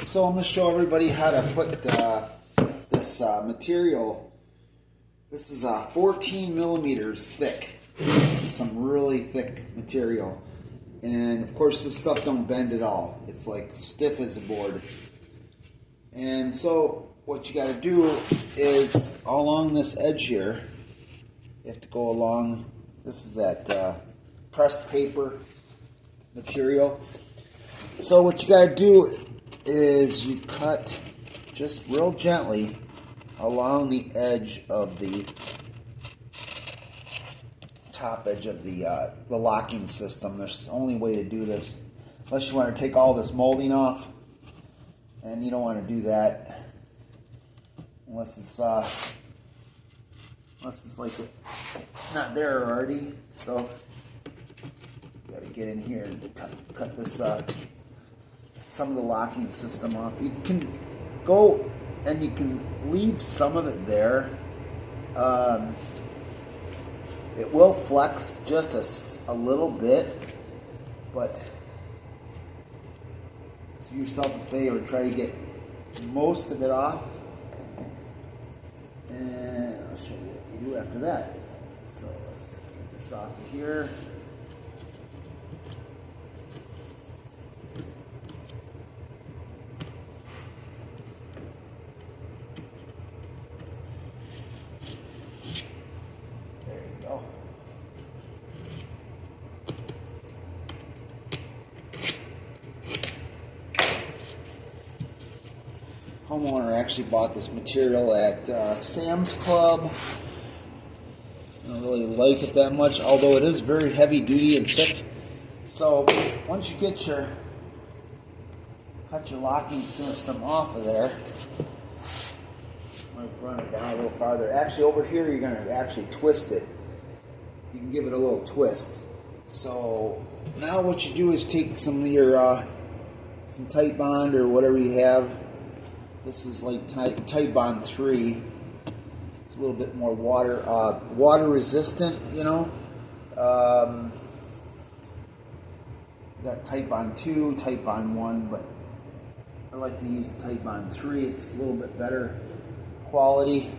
So I'm going to show everybody how to put this material. This is 14 millimeters thick. This is some really thick material. And of course this stuff don't bend at all. It's like stiff as a board. And so what you got to do is along this edge here, you have to go along, this is that pressed paper material. So what you got to do is you cut just real gently along the edge of the top edge of the locking system. There's the only way to do this, unless you want to take all this molding off, and you don't want to do that unless it's like not there already. So you got to get in here and cut this some of the locking system off. You can go and you can leave some of it there. It will flex just a little bit, but do yourself a favor, try to get most of it off, and I'll show you what you do after that. So let's get this off of here. Homeowner actually bought this material at Sam's Club. I don't really like it that much, although it is very heavy duty and thick. So once you get cut your locking system off of there, I'm going to run it down a little farther. Actually over here you're going to actually twist it. You can give it a little twist. So now what you do is take some of your some Tight Bond or whatever you have. This is like Tight Bond 3. It's a little bit more water resistant, you know. You got Tight Bond 2, Tight Bond 1, but I like to use Tight Bond 3. It's a little bit better quality.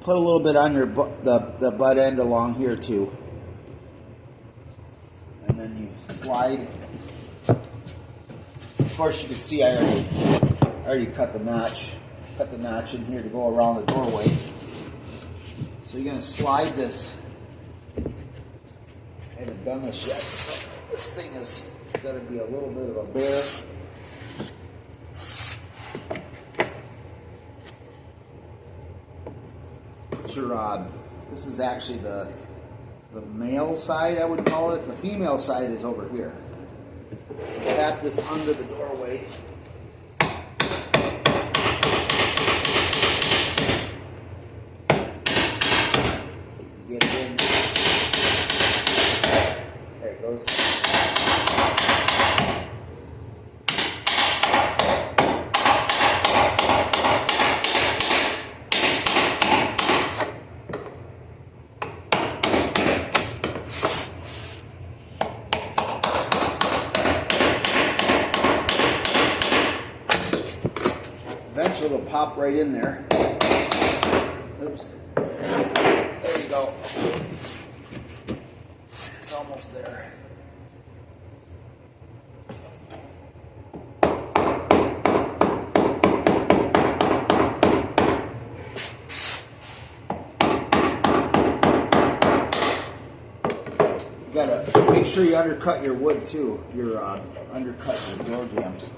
Put a little bit on your the butt end along here too, and then you slide. Of course, you can see I already cut the notch in here to go around the doorway. So you're going to slide this. I haven't done this yet, so this thing is going to be a little bit of a bear. This is actually the male side, I would call it. The female side is over here. Tap this under the doorway. Get it in. There it goes. Eventually it'll pop right in there. Oops. There you go. It's almost there. You gotta make sure you undercut your wood too. Undercut your door jambs.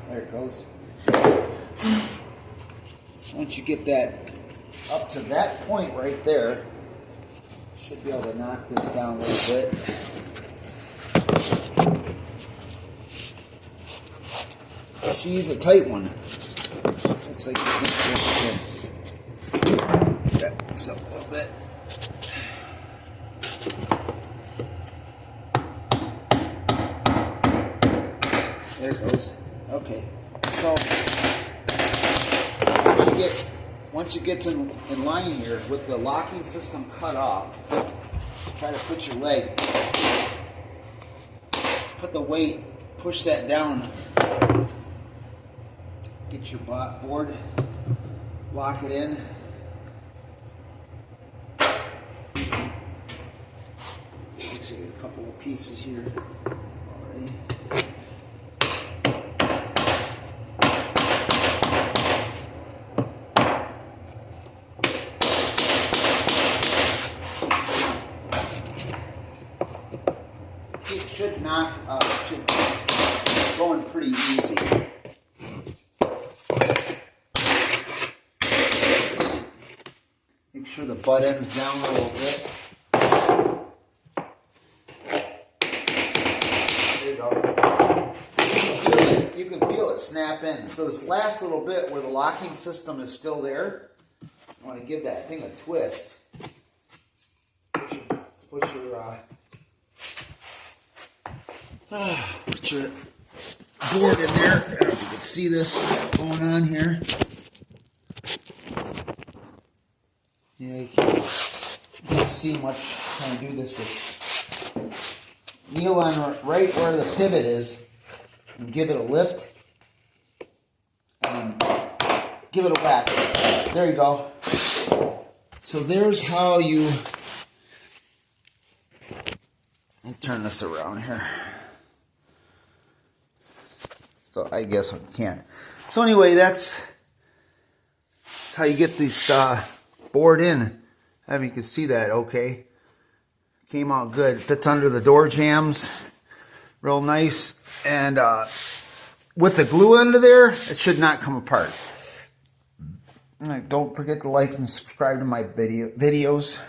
There it goes. So once you get that up to that point right there, you should be able to knock this down a little bit. She's a tight one. Looks like it's that this up a little bit. There it goes. Okay. So once you get once it gets in line here, with the locking system cut off, try to put your leg, put the weight, push that down, get your board, lock it in. Actually, get a couple of pieces here already. Should going pretty easy. Make sure the butt end's down a little bit. There you go. You can feel it snap in. So this last little bit where the locking system is still there, I want to give that thing a twist. Put your board in there. I don't know if you can see this going on here. Yeah, you can't see much trying to do this with. Kneel on right where the pivot is and give it a lift. And then give it a whack. There you go. So there's how you... Let me turn this around here. So I guess I can't. So anyway, that's how you get this board in. I mean, you can see that okay. Came out good. Fits under the door jambs. Real nice. And with the glue under there, it should not come apart. All right, don't forget to like and subscribe to my videos.